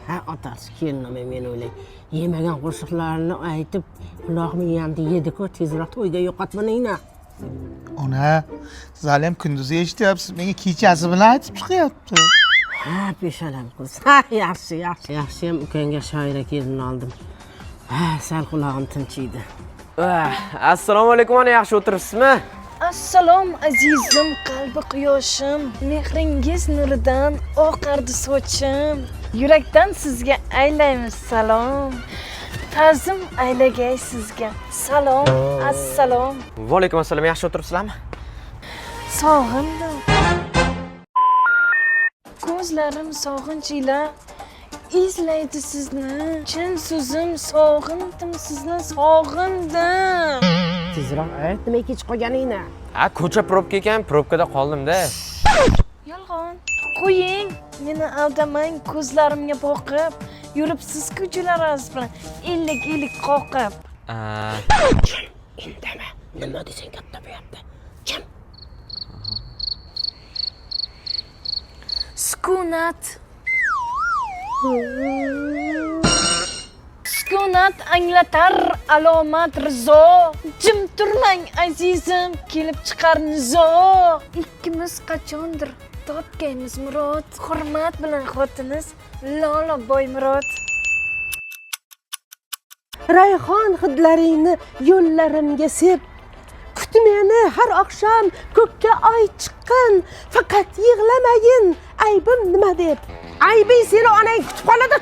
Ha, otasi kelinime men o'ylay. Yemagan qo'shiqlarini aytib, quloqni yandı yedi-ku, tezroq to'yga yo'qotmaningna. Ona, siz hali ham kunduzi eshityapsiz. Menga kechasi bilan aytib chiqyapti. Ha, peshanam qiz. Ha, yaxshi. Yaxshiyam ukangga shoira kelin oldim. Ha, sal qulog'im tinchiydi. Assalomu alaykum, ana yaxshi o'tiribsizmi? Assalom azizim, qalbi quyoshim, mehringiz nuridan oqardi sochim. Yurakdan sizga aylaymiz salom. Ta'zim aylagay sizga. Salom, assalom. Va alaykum assalom, yaxshi o'tiribsizlarmi? Sog'indim. Ko'zlarim sog'inch ila izlaydi sizni. Chin so'zim sog'indim sizni, sog'indim. Tezroq ayt, nima kech qolganingni? Ha, ko'cha probka ekan, probkada qoldim-da. Yolg'on. Qo'ying, meni aldamang, ko'zlarimga boqib. Yuribsiz-ku jularingiz bilan illik qoqib. Indama. Nima desang katta bo'lyapti. Kim? Sukunat. Sukunat anglatar alomat rizo. Jim turmang azizim, kelib chiqar nizo. Ikkimiz qachondir topganmiz murod. Hurmat bilan xotiniz Lola Boymurod. Rayhon hidlaringni yo'llarimga sep. Kut meni har oqshom ko'kka oy chiqqan. Faqat yig'lamagin, aybim nima deb. Aybing seni onang kutib qoladi.